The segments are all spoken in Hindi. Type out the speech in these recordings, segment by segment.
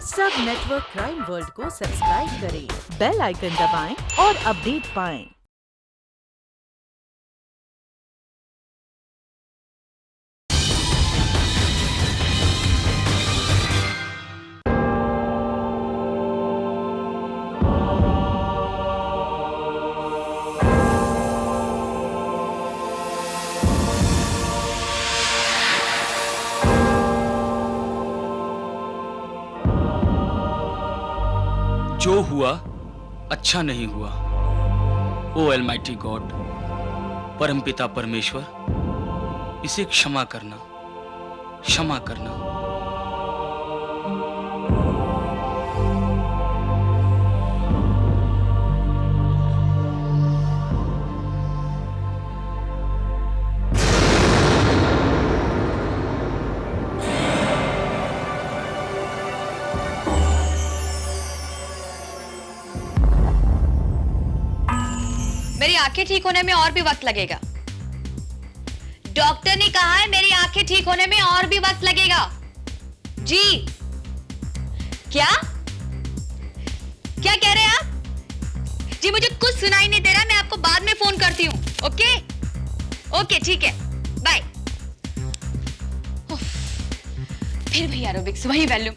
सब नेटवर्क क्राइम वर्ल्ड को सब्सक्राइब करें, बेल आइकन दबाएं और अपडेट पाएं। जो हुआ अच्छा नहीं हुआ। ओ अलमाइटी गॉड, परमपिता परमेश्वर, इसे क्षमा करना, क्षमा करना। मेरी आंखें ठीक होने में और भी वक्त लगेगा। डॉक्टर ने कहा है मेरी आंखें ठीक होने में और भी वक्त लगेगा। जी क्या क्या कह रहे हैं आप? जी मुझे कुछ सुनाई नहीं दे रहा, मैं आपको बाद में फोन करती हूँ। ओके ओके ठीक है, बाय। फिर भी एरोबिक्स वही वॉल्यूम,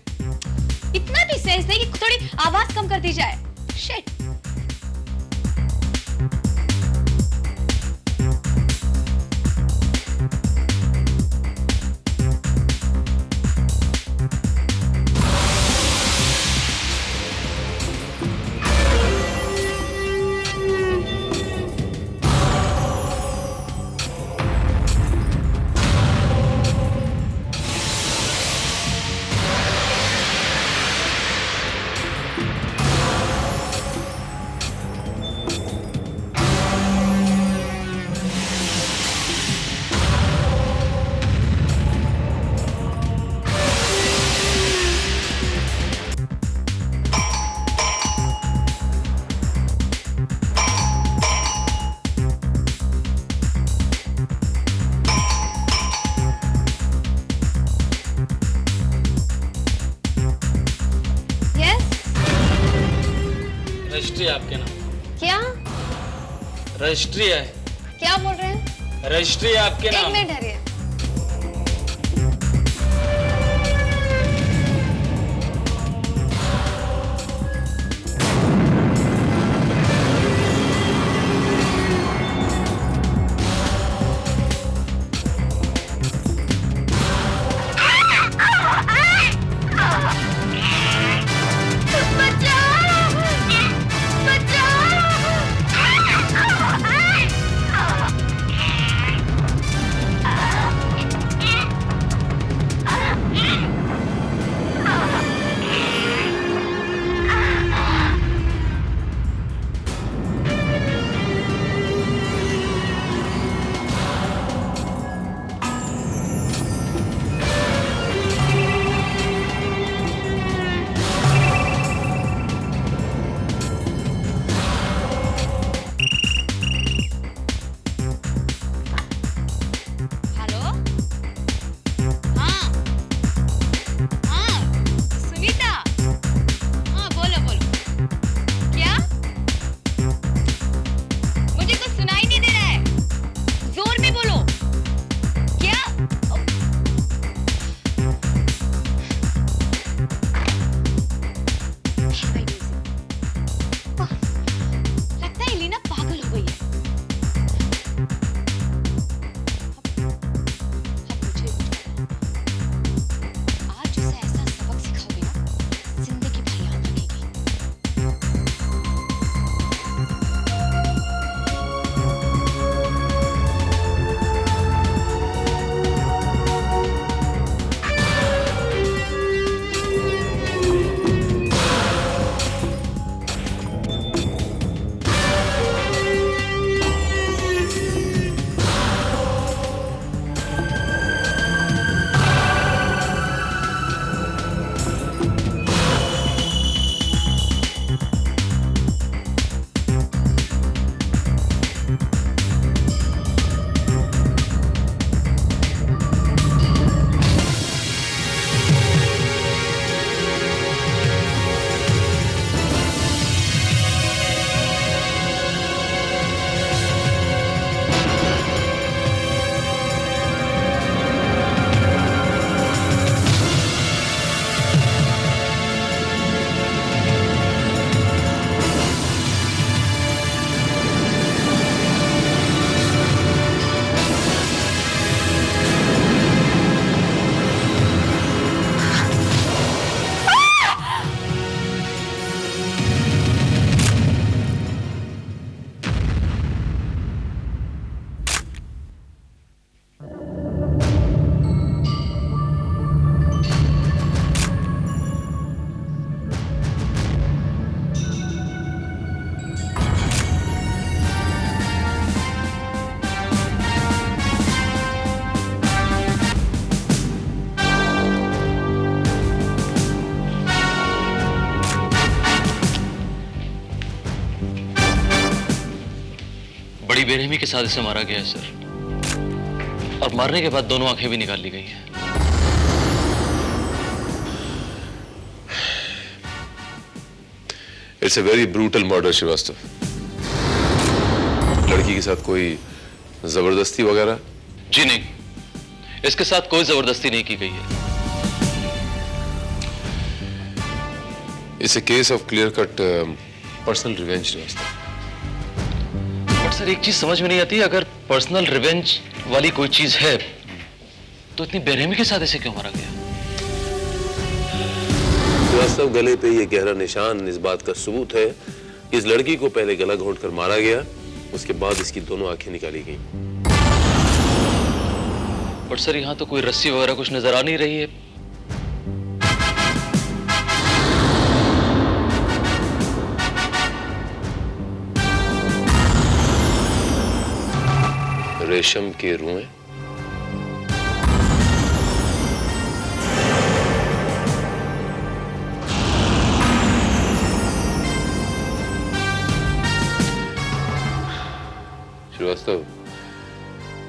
इतना भी सेंस नहीं कि थोड़ी आवाज कम कर दी जाए। शिट। रजिस्ट्री आपके नाम। क्या रजिस्ट्री है। क्या बोल रहे हैं? रजिस्ट्री आपके नाम। एक मिनट ठहरिए। बेरहमी के साथ इसे मारा गया है सर, और मारने के बाद दोनों आंखें भी निकाल ली गई हैं। It's a very brutal murder Shrivastava. लड़की के साथ कोई जबरदस्ती वगैरह? जी नहीं, इसके साथ कोई जबरदस्ती नहीं की गई है। It's a case of clear cut personal revenge Shrivastava. But sir एक चीज समझ में नहीं आती, अगर पर्सनल रिवेंज वाली कोई चीज है तो इतनी बेरहमी के साथ इसे क्यों मारा गया? श्रीवास्तव, गले पे ये गहरा निशान इस बात का सबूत है कि इस लड़की को पहले गला घोंटकर मारा गया, उसके बाद इसकी दोनों आंखें निकाली गई। बट सर यहां तो कोई रस्सी वगैरह कुछ नजर आ नहीं रही है। रेशम के रुएं? श्रीवास्तव,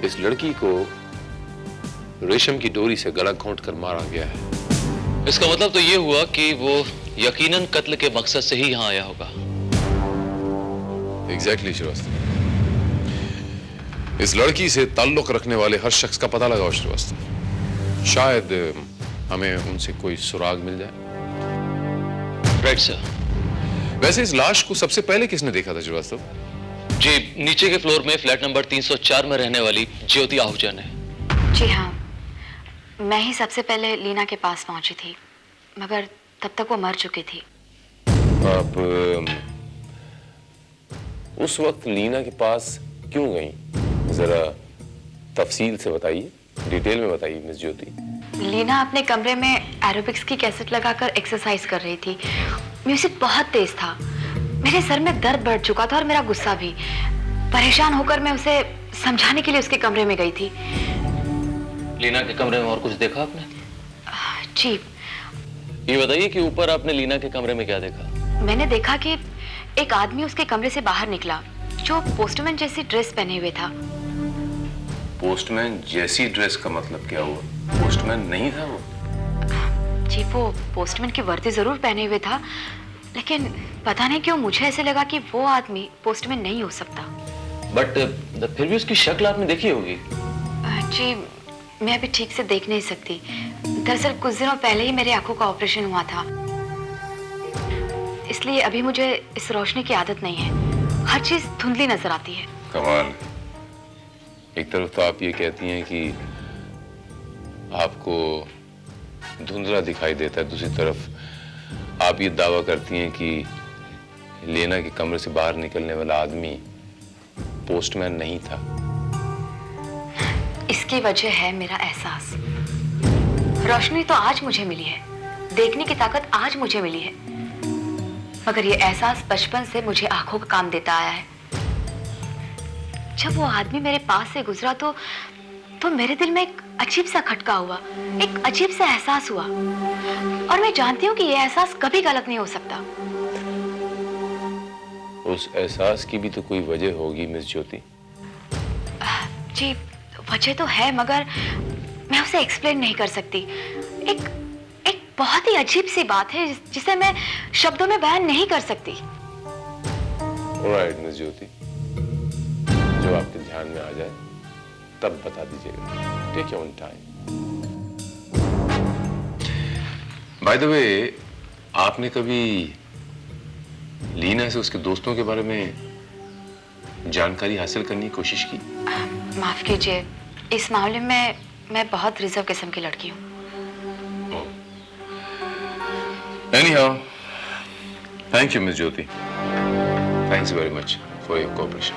इस लड़की को रेशम की डोरी से गला घोंटकर मारा गया है। इसका मतलब तो ये हुआ कि वो यकीनन कत्ल के मकसद से ही यहां आया होगा। एग्जैक्टली श्रीवास्तव। इस लड़की से ताल्लुक रखने वाले हर शख्स का पता लगाओ श्रीवास्तव, शायद हमें उनसे कोई सुराग मिल जाए। Right sir. वैसे इस लाश को सबसे पहले किसने देखा था श्रीवास्तव? जी, नीचे के फ्लोर में फ्लैट नंबर 304 में रहने वाली ज्योति आहूजा ने। जी हाँ, मैं ही सबसे पहले लीना के पास पहुंची थी, मगर तब तक वो मर चुकी थी। आप उस वक्त लीना के पास क्यों गई? जरा तफसील से बताइए, डिटेल में बताइए मिस ज्योति। लीना अपने कमरे में एरोबिक्स की कैसेट लगाकर एक्सरसाइज कर रही थी। म्यूजिक बहुत तेज था, मेरे सर में दर्द बढ़ चुका था और मेरा गुस्सा भी। परेशान होकर मैं उसे समझाने के लिए उसके कमरे में गई थी। लीना के कमरे में और कुछ देखा आपने? जी। ये बताइए कि ऊपर आपने लीना के कमरे में क्या देखा? मैंने देखा कि एक आदमी उसके कमरे से बाहर निकला जो पोस्टमैन जैसी ड्रेस पहने हुए था। पोस्टमैन जैसी ड्रेस का मतलब क्या हुआ? पोस्टमैन नहीं था वो? जी, वो पोस्टमैन की वर्दी जरूर पहने हुए था, लेकिन पता नहीं क्यों मुझे ऐसे लगा कि वो आदमी पोस्टमैन नहीं हो सकता। बट फिर भी उसकी शक्ल आपने देखी होगी। जी, मैं अभी ठीक से देख नहीं सकती। दरअसल कुछ दिनों पहले ही मेरे आंखों का ऑपरेशन हुआ था, इसलिए अभी मुझे इस रोशनी की आदत नहीं है। हर चीज धुंधली नजर आती है। कमाल। एक तरफ तो आप ये कहती हैं कि आपको धुंधला दिखाई देता है, दूसरी तरफ आप ये दावा करती हैं कि लीना के कमरे से बाहर निकलने वाला आदमी पोस्टमैन नहीं था। इसकी वजह है मेरा एहसास। रोशनी तो आज मुझे मिली है, देखने की ताकत आज मुझे मिली है, मगर ये एहसास बचपन से मुझे आंखों का काम देता आया है। जब वो आदमी मेरे पास से गुजरा तो मेरे दिल में एक अजीब सा खटका हुआ, एक अजीब सा एहसास हुआ, और मैं जानती हूँ कि ये एहसास कभी गलत नहीं हो सकता। उस एहसास की भी तो कोई वजह होगी मिस ज्योति। जी, वजह तो है, मगर मैं उसे एक्सप्लेन नहीं कर सकती। एक बहुत ही अजीब सी बात है जिसे मैं शब्दों में बयान नहीं कर सकती। ऑलराइट मिस ज्योति, जो आपके ध्यान में आ जाए तब बता दीजिएगा। Take your own time. By the way, आपने कभी लीना से उसके दोस्तों के बारे में जानकारी हासिल करने की कोशिश की? माफ कीजिए, इस मामले में मैं बहुत रिजर्व किस्म की लड़की हूँ। Anyhow, thank you, Miss Jyoti. Thanks very much for your cooperation.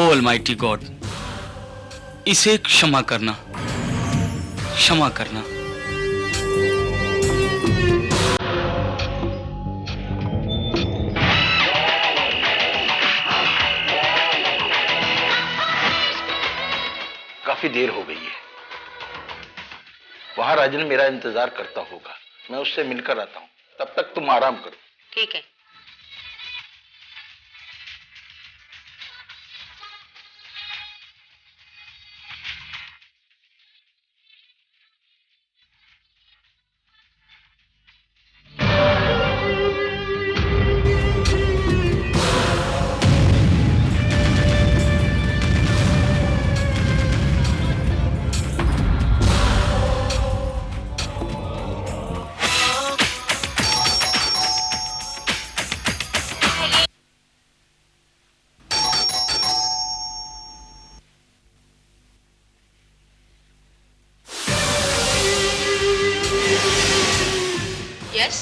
Oh almighty God, इसे क्षमा करना, क्षमा करना। काफी देर हो गई है। वहां राजन मेरा इंतजार करता होगा, मैं उससे मिलकर आता हूं। तब तक तुम आराम करो। ठीक है। यस।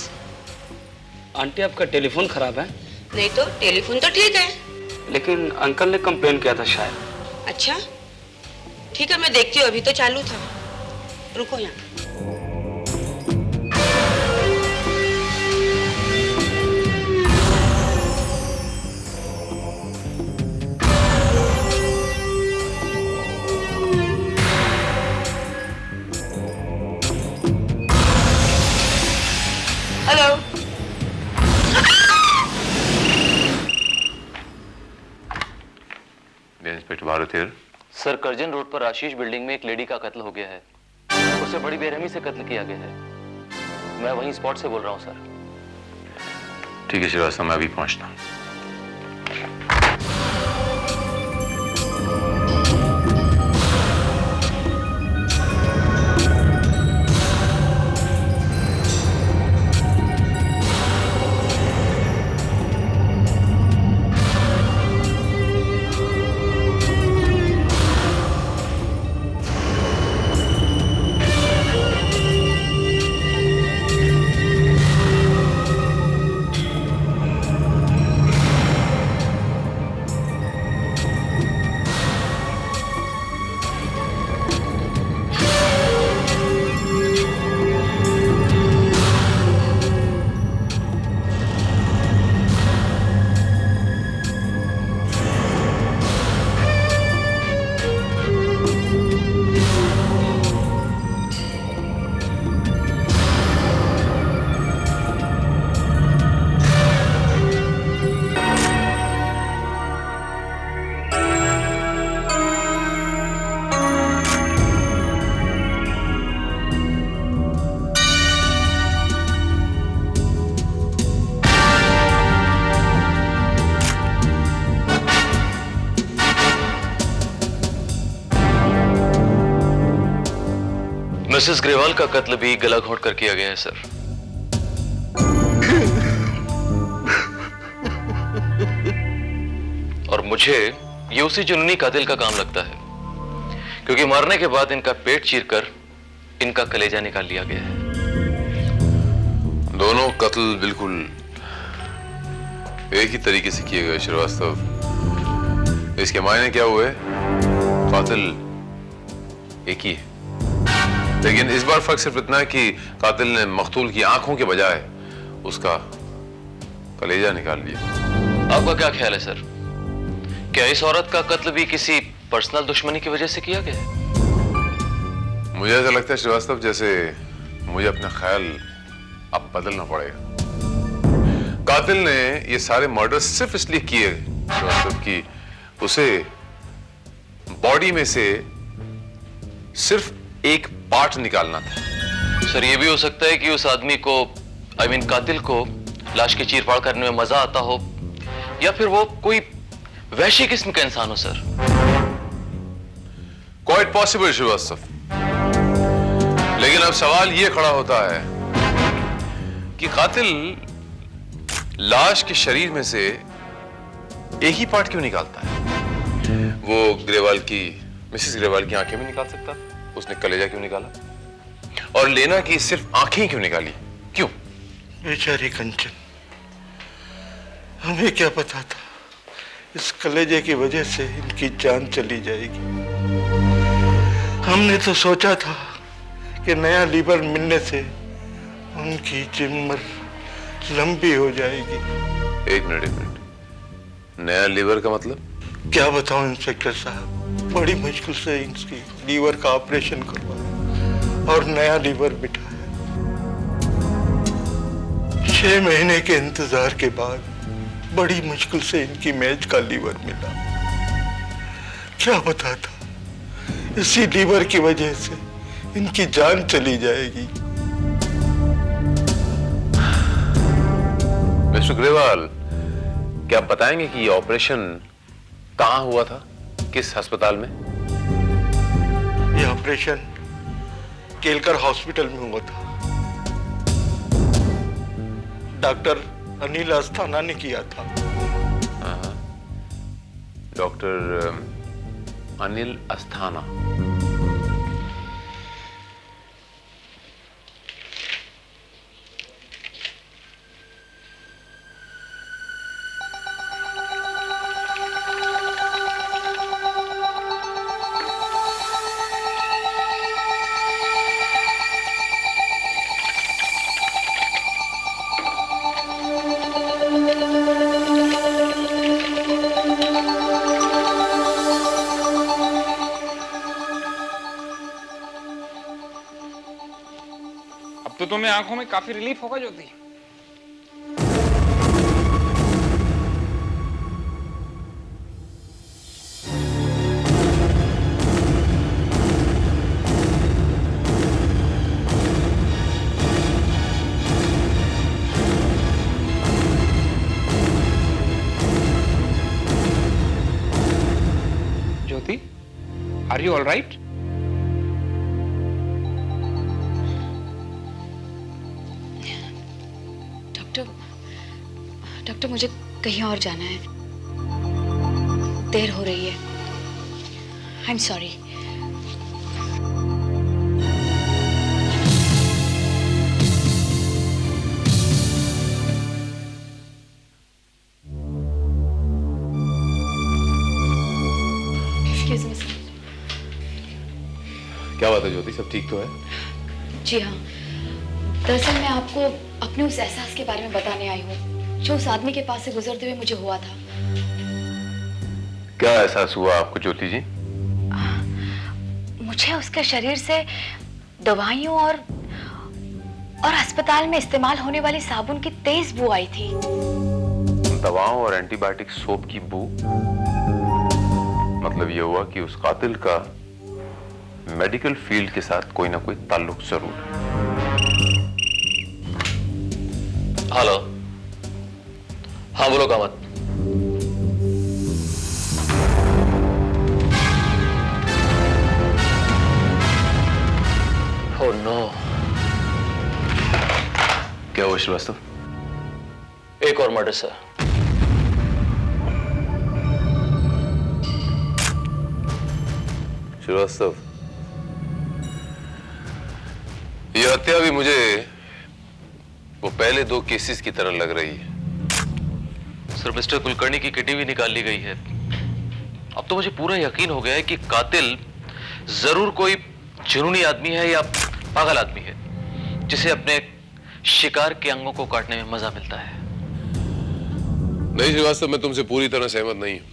आंटी, आपका टेलीफोन खराब है। नहीं तो टेलीफोन तो ठीक है। लेकिन अंकल ने कंप्लेन किया था शायद। अच्छा ठीक है, मैं देखती हूँ। अभी तो चालू था। रुको यहाँ। Hello. Inspector Bharat here. Sir, Karjan road पर आशीष बिल्डिंग में एक लेडी का कत्ल हो गया है। उसे बड़ी बेरहमी से कत्ल किया गया है। मैं वहीं स्पॉट से बोल रहा हूँ सर। ठीक है श्रीवास्तव, मैं अभी पहुंचता हूँ। मिसेस ग्रेवाल का कत्ल भी गला घोंट कर किया गया है सर। और मुझे ये उसी जुनूनी कातिल का काम लगता है, क्योंकि मारने के बाद इनका पेट चीरकर इनका कलेजा निकाल लिया गया है। दोनों कत्ल बिल्कुल एक ही तरीके से किए गए श्रीवास्तव। इसके मायने क्या हुए? कातिल एक ही है, लेकिन इस बार फर्क सिर्फ इतना है कि कातिल ने मकतूल की आंखों के बजाय उसका कलेजा निकाल लिया। आपका क्या ख्याल है सर? क्या इस औरत का कत्ल भी किसी पर्सनल दुश्मनी की वजह से किया गया है? मुझे ऐसा लगता है श्रीवास्तव जैसे मुझे अपना ख्याल अब बदलना पड़ेगा। कातिल ने ये सारे मर्डर सिर्फ इसलिए किए श्रीवास्तव कि उसे बॉडी में से सिर्फ एक पार्ट निकालना था। सर, ये भी हो सकता है कि उस आदमी को, कातिल को लाश की चीरफाड़ करने में मजा आता हो, या फिर वो कोई वैश्य किस्म का इंसान हो सर। क्वाइट पॉसिबल श्रीवास्तव, लेकिन अब सवाल ये खड़ा होता है कि कातिल लाश के शरीर में से एक ही पार्ट क्यों निकालता है? वो मिसेस ग्रेवाल की आंखें भी निकाल सकता था, उसने कलेजा क्यों निकाला? और लेना की सिर्फ आंखें क्यों निकाली? क्यों? बेचारी कंचन, हमें क्या पता था इस कलेजे की वजह से इनकी जान चली जाएगी। हमने तो सोचा था कि नया लीवर मिलने से उनकी जिम्र लंबी हो जाएगी। एक मिनट, नया लीवर का मतलब? क्या बताऊं इंस्पेक्टर साहब, बड़ी मुश्किल से इनकी लीवर का ऑपरेशन करवाया और नया लीवर बिठाया। 6 महीने के इंतजार के बाद बड़ी मुश्किल से इनकी मैच का लीवर मिला। क्या पता था इसी लीवर की वजह से इनकी जान चली जाएगी। मिस्टर ग्रेवाल, क्या आप बताएंगे कि ये ऑपरेशन कहां हुआ था, किस अस्पताल में? ये ऑपरेशन केलकर हॉस्पिटल में हुआ था। डॉक्टर अनिल अस्थाना ने किया था। डॉक्टर अनिल अस्थाना। तो तुम्हें आंखों में काफी रिलीफ होगा Jyoti. Jyoti, are you all right? Doctor, मुझे कहीं और जाना है, देर हो रही है। I am sorry. Excuse me sir. क्या बात है ज्योति, सब ठीक तो है? जी हाँ, दरअसल मैं आपको अपने उस एहसास के बारे में बताने आई हूँ जो उस आदमी के पास से गुजरते हुए मुझे हुआ था। क्या एहसास हुआ आपको ज्योति जी? मुझे उसके शरीर से दवाइयों और अस्पताल में इस्तेमाल होने वाली साबुन की तेज बू आई थी। दवाओं और एंटीबायोटिक सोप की बू? मतलब यह हुआ कि उस कातिल का मेडिकल फील्ड के साथ कोई ना कोई ताल्लुक जरूर है। हेलो, हाँ बोलो कामत। Oh no. क्या हुआ श्रीवास्तव? एक और मर्डर सर। श्रीवास्तव, यह हत्या भी मुझे वो पहले 2 केसेस की तरह लग रही है। सर, मिस्टर कुलकर्णी की किडनी भी निकाल ली गई है। अब तो मुझे पूरा यकीन हो गया है कि कातिल जरूर कोई जुनूनी आदमी है या पागल आदमी है जिसे अपने शिकार के अंगों को काटने में मजा मिलता है। नहीं श्रीवास्तव, मैं तुमसे पूरी तरह सहमत नहीं हूं।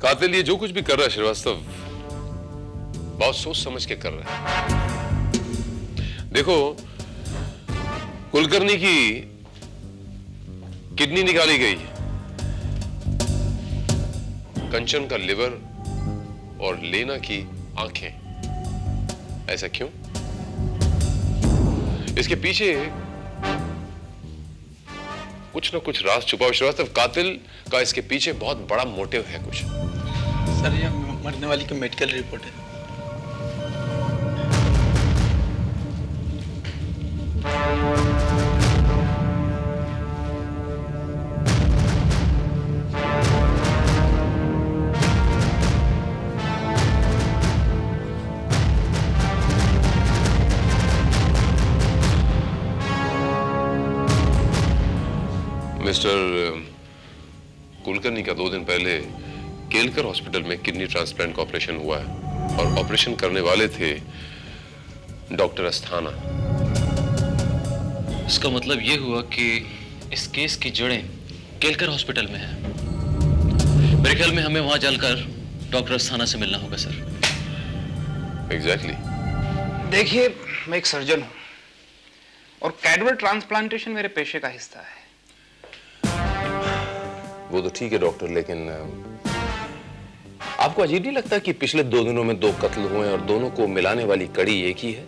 कातिल ये जो कुछ भी कर रहा है श्रीवास्तव, बहुत सोच समझ के कर रहा है। देखो, कुलकर्णी की किडनी निकाली गई, कंचन का लिवर और लेना की आंखें। ऐसा क्यों? इसके पीछे कुछ ना कुछ राज छुपा हुआ श्रीवास्तव। कातिल का इसके पीछे बहुत बड़ा मोटिव है कुछ। सर, ये मरने वाली की मेडिकल रिपोर्ट है। मिस्टर कुलकर्णी का 2 दिन पहले केलकर हॉस्पिटल में किडनी ट्रांसप्लांट का ऑपरेशन हुआ है और ऑपरेशन करने वाले थे डॉक्टर अस्थाना। इसका मतलब यह हुआ कि इस केस की जड़ें केलकर हॉस्पिटल में है। मेरे ख्याल में हमें वहां चलकर डॉक्टर अस्थाना से मिलना होगा सर। एग्जैक्टली। देखिए, मैं एक सर्जन हूं और कैडवर ट्रांसप्लांटेशन मेरे पेशे का हिस्सा है। वो तो ठीक है डॉक्टर, लेकिन आपको अजीब नहीं लगता कि पिछले 2 दिनों में 2 कत्ल हुए और दोनों को मिलाने वाली कड़ी एक ही है?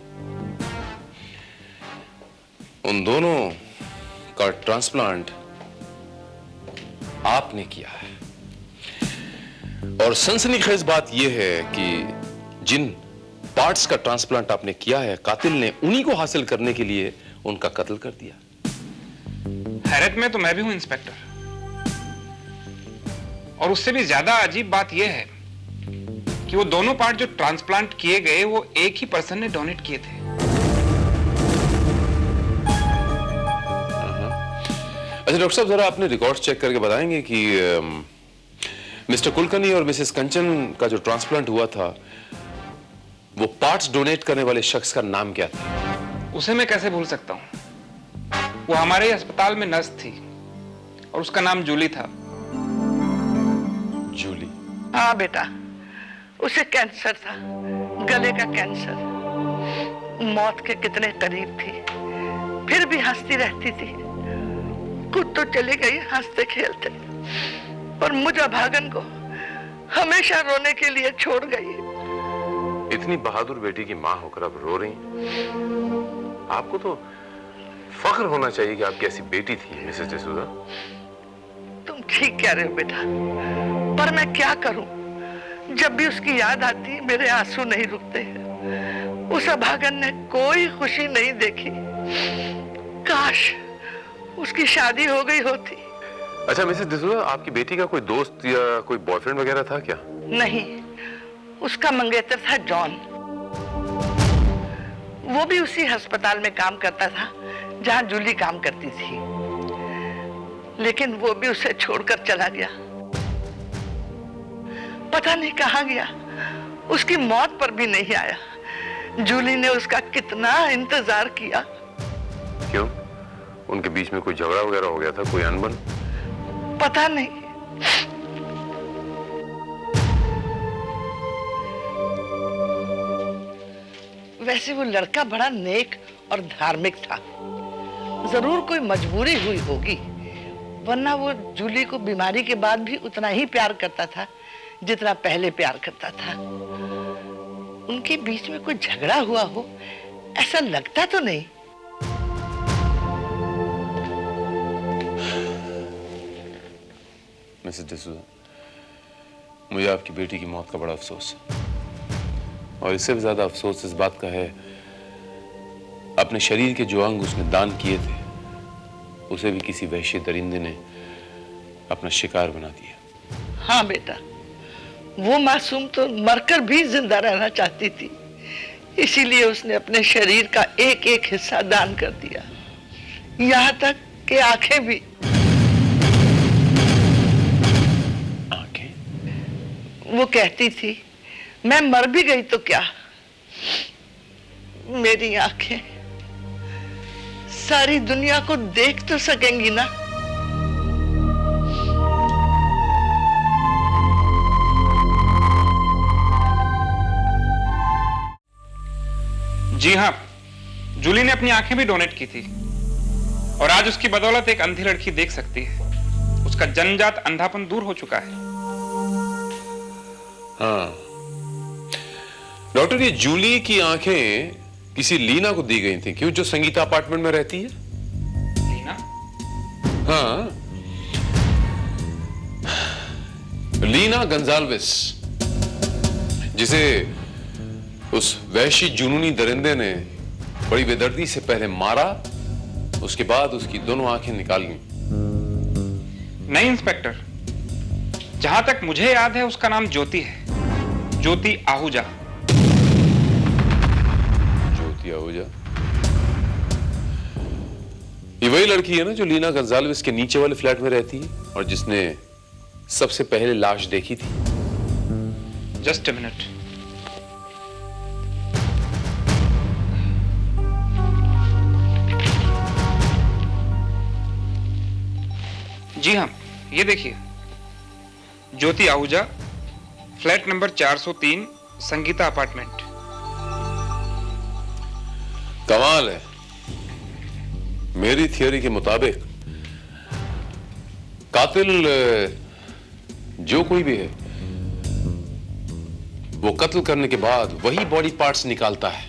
उन दोनों का ट्रांसप्लांट आपने किया है और सनसनीखेज बात यह है कि जिन पार्ट्स का ट्रांसप्लांट आपने किया है, कातिल ने उन्हीं को हासिल करने के लिए उनका कत्ल कर दिया। हैरत में तो मैं भी हूं इंस्पेक्टर, और उससे भी ज्यादा अजीब बात यह है कि वो दोनों पार्ट जो ट्रांसप्लांट किए गए वो एक ही पर्सन ने डोनेट किए थे। अच्छा डॉक्टर साहब, जरा अपने रिकॉर्ड्स चेक करके बताएंगे कि मिस्टर कुलकर्णी और मिसेस कंचन का जो ट्रांसप्लांट हुआ था, वो पार्ट्स डोनेट करने वाले शख्स का नाम क्या था? उसे मैं कैसे भूल सकता हूं? वो हमारे अस्पताल में नर्स थी और उसका नाम जूली था। जूली? हाँ बेटा, उसे कैंसर था, गले का कैंसर। मौत के कितने करीब थी, फिर भी हंसती रहती थी। खुद तो चली गई हंसते खेलते, पर मुझे भागन को हमेशा रोने के लिए छोड़ गई। इतनी बहादुर बेटी की मां होकर अब रो रही हैं। आपको तो फख्र होना चाहिए कि आपकी ऐसी बेटी थी मिसेस डिसूजा। तुम ठीक कह रहे हो बेटा, पर मैं क्या करूं? जब भी उसकी याद आती मेरे आंसू नहीं रुकते। उस अभागन ने कोई खुशी नहीं देखी। काश उसकी शादी हो गई होती। अच्छा मिसेस डिसूजा, आपकी बेटी का कोई दोस्त या कोई बॉयफ्रेंड वगैरह था क्या? नहीं, उसका मंगेतर था जॉन। वो भी उसी अस्पताल में काम करता था जहां जूली काम करती थी, लेकिन वो भी उसे छोड़कर चला गया। पता नहीं कहां गया, उसकी मौत पर भी नहीं आया। जूली ने उसका कितना इंतजार किया। क्यों? उनके बीच में कोई झगड़ा वगैरह हो गया था, कोई अनबन? पता नहीं। वैसे वो लड़का बड़ा नेक और धार्मिक था। जरूर कोई मजबूरी हुई होगी, वरना वो जूली को बीमारी के बाद भी उतना ही प्यार करता था जितना पहले प्यार करता था। उनके बीच में कोई झगड़ा हुआ हो ऐसा लगता तो नहीं। मिसेस डिसूजा, मुझे आपकी बेटी की मौत का बड़ा अफसोस है, और इससे भी ज्यादा अफसोस इस बात का है अपने शरीर के जो अंग उसने दान किए थे उसे भी किसी वहशी दरिंदे ने अपना शिकार बना दिया। हाँ बेटा, वो मासूम तो मरकर भी जिंदा रहना चाहती थी, इसीलिए उसने अपने शरीर का एक एक हिस्सा दान कर दिया, यहाँ तक कि आंखें भी। आंखें? वो कहती थी मैं मर भी गई तो क्या, मेरी आंखें सारी दुनिया को देख तो सकेंगी ना। जी हाँ, जूली ने अपनी आंखें भी डोनेट की थी और आज उसकी बदौलत एक अंधी लड़की देख सकती है। उसका जन्मजात अंधापन दूर हो चुका है। हाँ डॉक्टर, ये जूली की आंखें किसी लीना को दी गई थी, क्यों, जो संगीता अपार्टमेंट में रहती है? लीना? हाँ, लीना गंजाल्विस, जिसे उस वहशी जुनूनी दरिंदे ने बड़ी बेदर्दी से पहले मारा, उसके बाद उसकी दोनों आंखें निकाल ली। नहीं इंस्पेक्टर, जहां तक मुझे याद है उसका नाम ज्योति है, ज्योति आहूजा। ज्योति आहूजा? ये वही लड़की है ना जो लीना गंजाल्विस के नीचे वाले फ्लैट में रहती है और जिसने सबसे पहले लाश देखी थी? Just a minute. जी हाँ, ये देखिए, Jyoti Ahuja, flat number 403, Sangeeta apartment. कमाल है। मेरी थियोरी के मुताबिक कातिल जो कोई भी है वो कत्ल करने के बाद वही बॉडी पार्ट्स निकालता है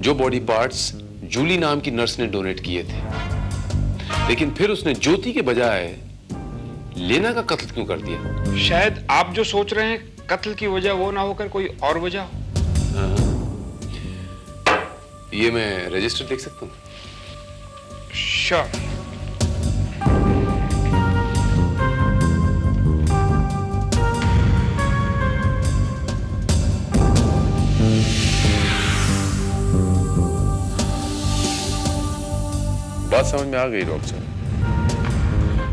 जो बॉडी पार्ट्स जूली नाम की नर्स ने डोनेट किए थे, लेकिन फिर उसने ज्योति के बजाय लेना का कत्ल क्यों कर दिया? शायद आप जो सोच रहे हैं कत्ल की वजह वो ना होकर कोई और वजह हो। ये मैं रजिस्टर देख सकता हूँ? श्योर। बात समझ में आ गई डॉक्टर साहब।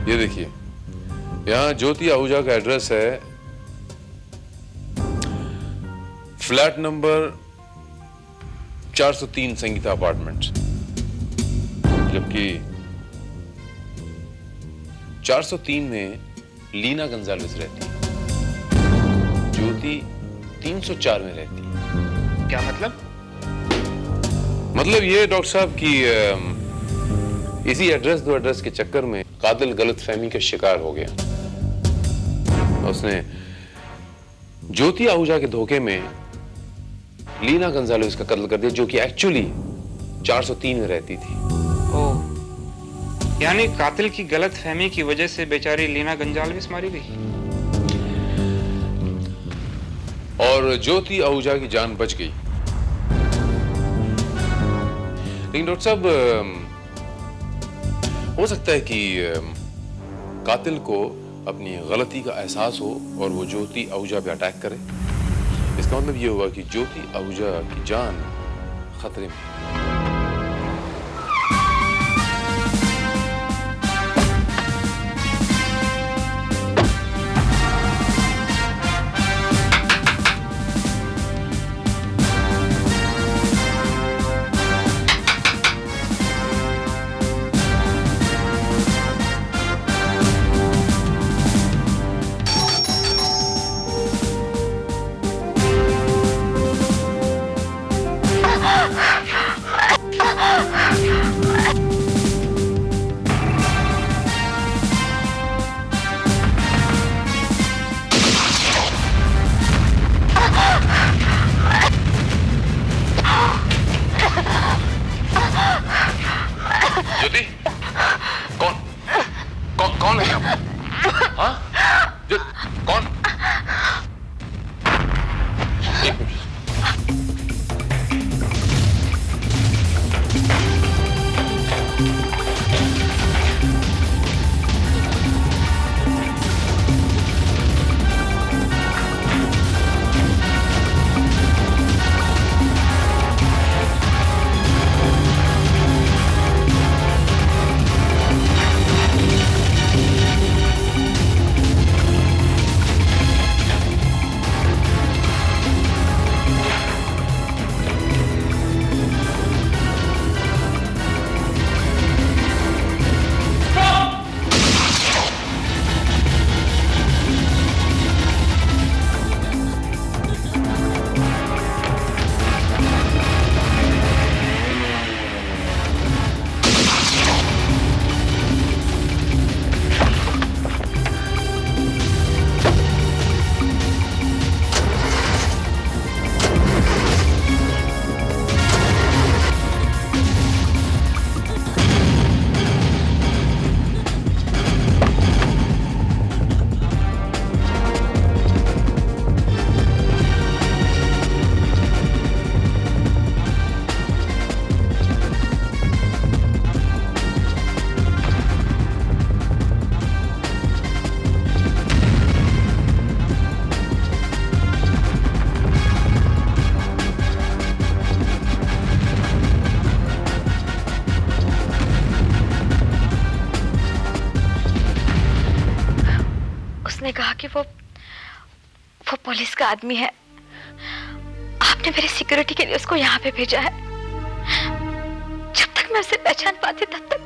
ये देखिए, यहां ज्योति आहूजा का एड्रेस है फ्लैट नंबर 403 संगीता अपार्टमेंट, जबकि 403 में लीना गंजालेस रहती है, ज्योति 304 में रहती है। क्या मतलब? मतलब ये डॉक्टर साहब की इसी एड्रेस दो एड्रेस के चक्कर में कातिल गलतफहमी का शिकार हो गया। उसने ज्योति आहूजा के धोखे में लीना गंजालेस का कत्ल कर दिया, जो कि एक्चुअली 403 में रहती थी। ओह, यानी कातिल की गलतफहमी की वजह से बेचारी लीना गंजालेस मारी गई और ज्योति आहूजा की जान बच गई। लेकिन डॉक्टर साहब, हो सकता है कि कातिल को अपनी गलती का एहसास हो और वो ज्योति आहूजा पे अटैक करे। इसका मतलब ये होगा कि ज्योति आहूजा की जान खतरे में है। कहा कि वो पुलिस का आदमी है। आपने मेरी सिक्योरिटी के लिए उसको यहाँ पे भेजा है। जब तक मैं उसे पहचान पाती तब तक।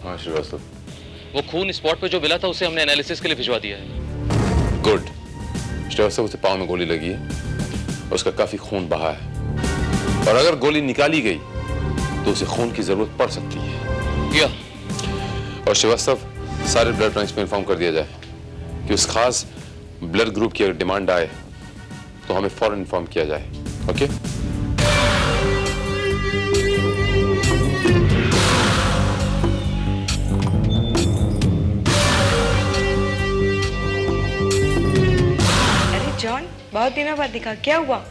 हाँ श्रीवास्तव, वो खून स्पॉट पे जो मिला था उसे हमने एनालिसिस के लिए भिजवा दिया है। गुड। श्रीवास्तव, उसे पाँव में गोली लगी है, उसका काफी खून बहा है, और अगर गोली निकाली गई तो उसे खून की जरूरत पड़ सकती है। क्या? और श्रीवास्तव, सारे ब्लड बैंक्स में इन्फॉर्म कर दिया जाए कि उस खास ब्लड ग्रुप की अगर डिमांड आए तो हमें फौरन इन्फॉर्म किया जाए। ओके? अरे जॉन, बहुत दिनों बाद दिखा, क्या हुआ?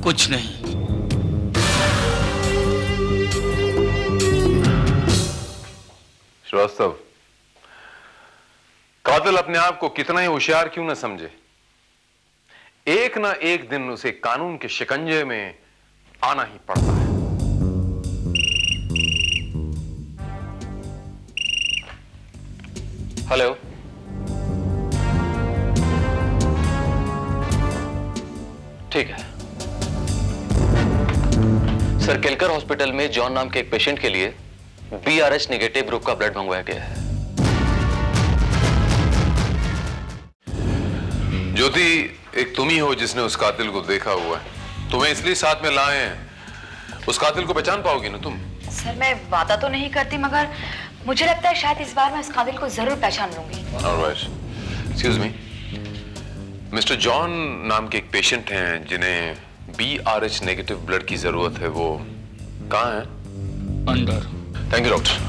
कुछ नहीं। श्रीवास्तव, कातिल अपने आप को कितना ही होशियार क्यों न समझे, एक ना एक दिन उसे कानून के शिकंजे में आना ही पड़ता है। हेलो, ठीक है सर। केलकर हॉस्पिटल में जॉन नाम के एक पेशेंट के लिए BRH नेगेटिव ग्रुप का ब्लड मंगवाया गया है। ज्योति, एक तुम ही हो जिसने उस कातिल को देखा हुआ है। तुम्हें इसलिए साथ में लाए हैं, उस कातिल को पहचान पाओगी ना तुम? सर, मैं वादा तो नहीं करती, मगर मुझे लगता है शायद इस बार मैं उस कातिल को जरूर पहचान लूंगी। Alright. Excuse me, mister John नाम के एक पेशेंट हैं जिन्हें BRH नेगेटिव ब्लड की जरूरत है, वो कहाँ है? अंदर। Thank you doctor.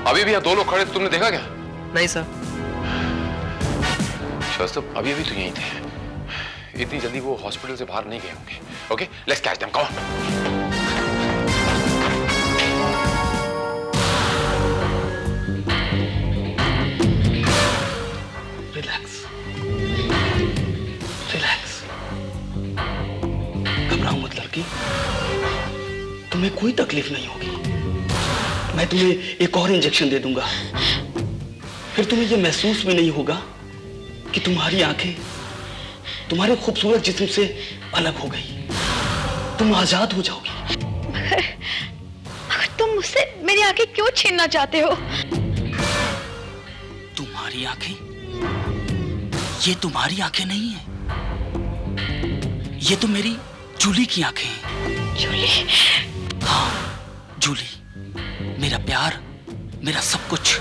अभी भी यहाँ दो लोग खड़े थे, तुमने देखा क्या? नहीं सर। श्रीवास्तव, अभी अभी तो यहीं थे, इतनी जल्दी वो हॉस्पिटल से बाहर नहीं गए होंगे। Okay, let's catch them, come on. Relax, relax. घबराओ मत लड़की, तुम्हें कोई तकलीफ नहीं होगी। मैं तुम्हें एक और इंजेक्शन दे दूंगा, फिर तुम्हें यह महसूस भी नहीं होगा कि तुम्हारी आंखें तुम्हारे खूबसूरत जिस्म से अलग हो गई। तुम आजाद हो जाओगी। मगर तुम मुझसे मेरी आंखें क्यों छीनना चाहते हो? तुम्हारी आंखें? ये तुम्हारी आंखें नहीं है, ये तो मेरी जूली की आंखें हैं। जूली? हाँ, जूली, मेरा प्यार, मेरा सब कुछ।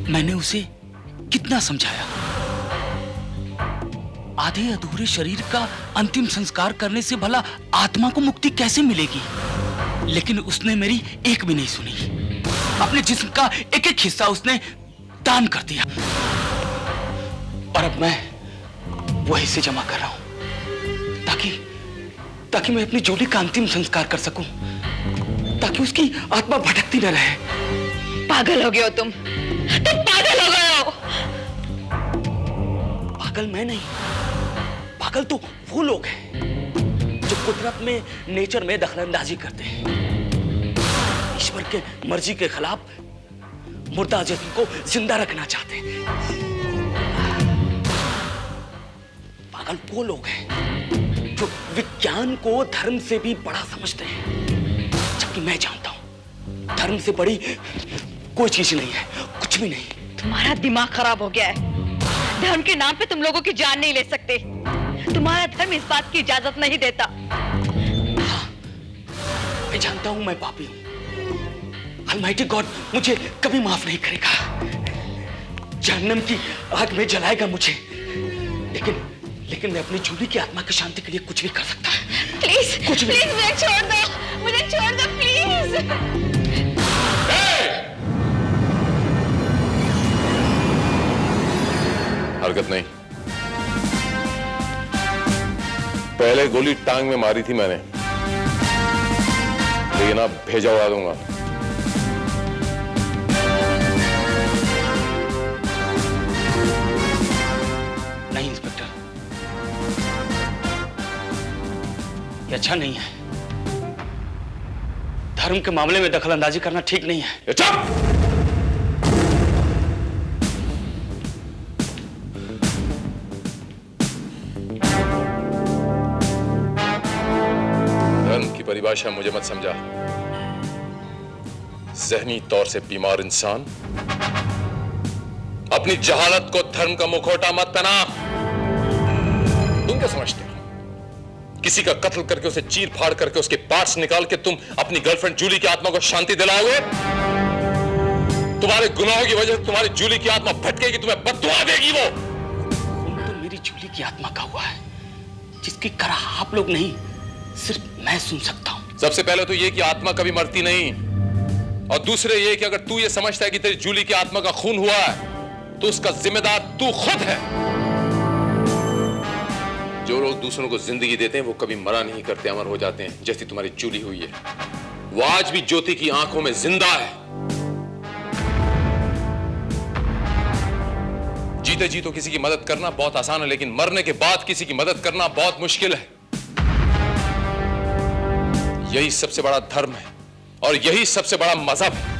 मैंने उसे कितना समझाया, आधे अधूरे शरीर का अंतिम संस्कार करने से भला आत्मा को मुक्ति कैसे मिलेगी, लेकिन उसने मेरी एक भी नहीं सुनी। अपने जिस्म का एक एक हिस्सा उसने दान कर दिया, और अब मैं वो हिस्से जमा कर रहा हूं ताकि मैं अपनी जूली का अंतिम संस्कार कर सकूं, ताकि उसकी आत्मा भटकती न रहे। पागल हो गए हो तुम पागल हो गए हो। पागल मैं नहीं, पागल तो वो लोग हैं जो कुदरत में, नेचर में दखलंदाजी करते हैं, ईश्वर के मर्जी के खिलाफ मुर्दा जिस्म को जिंदा रखना चाहते हैं। पागल वो लोग हैं जो विज्ञान को धर्म से भी बड़ा समझते हैं, जबकि मैं जानता हूं धर्म से बड़ी कोई चीज नहीं है, कुछ भी नहीं। तुम्हारा दिमाग खराब हो गया है। धर्म के नाम पे तुम लोगों की जान नहीं ले सकते। तुम्हारा धर्म इस बात की इजाजत नहीं देता। हाँ, मैं जानता हूं मैं पापी हूं। अलमाइटी गॉड मुझे कभी माफ नहीं करेगा, जहन्नम की आग में जलाएगा मुझे। लेकिन मैं अपनी जूली की आत्मा की शांति के लिए कुछ भी कर सकता हूं। प्लीज कुछ भी। प्लीज मुझे छोड़ दो, मुझे छोड़ दो प्लीज। हरकत नहीं। पहले गोली टांग में मारी थी मैंने, लेकिन अब भेजा उड़ा दूंगा। नहीं इंस्पेक्टर, ये अच्छा नहीं है। धर्म के मामले में दखलंदाजी करना ठीक नहीं है। चुप! धर्म की परिभाषा मुझे मत समझा। ज़हनी तौर से बीमार इंसान अपनी जहालत को धर्म का मुखौटा मत पहना। तुम क्या समझते हो? किसी का कत्ल करके उसे चीर फाड़ करके उसके पार्ट्स निकाल के तुम अपनी गर्लफ्रेंड जूली की आत्मा को शांति दिलाओगे? तुम्हारे गुनाहों की वजह से तुम्हारी जूली की आत्मा भटकेगी, तुम्हें बद्दुआ देगी वो। खून तो मेरी जूली की आत्मा का हुआ है, जिसकी कराह आप लोग नहीं सिर्फ मैं सुन सकता हूं। सबसे पहले तो ये कि आत्मा कभी मरती नहीं, और दूसरे ये कि अगर तू ये समझता है कि तेरी जूली की आत्मा का खून हुआ है तो उसका जिम्मेदार तू खुद है। जो लोग दूसरों को जिंदगी देते हैं वो कभी मरा नहीं करते, अमर हो जाते हैं, जैसी तुम्हारी जूली हुई है। वो आज भी ज्योति की आंखों में जिंदा है। जीते जी तो किसी की मदद करना बहुत आसान है, लेकिन मरने के बाद किसी की मदद करना बहुत मुश्किल है। यही सबसे बड़ा धर्म है और यही सबसे बड़ा मजहब है।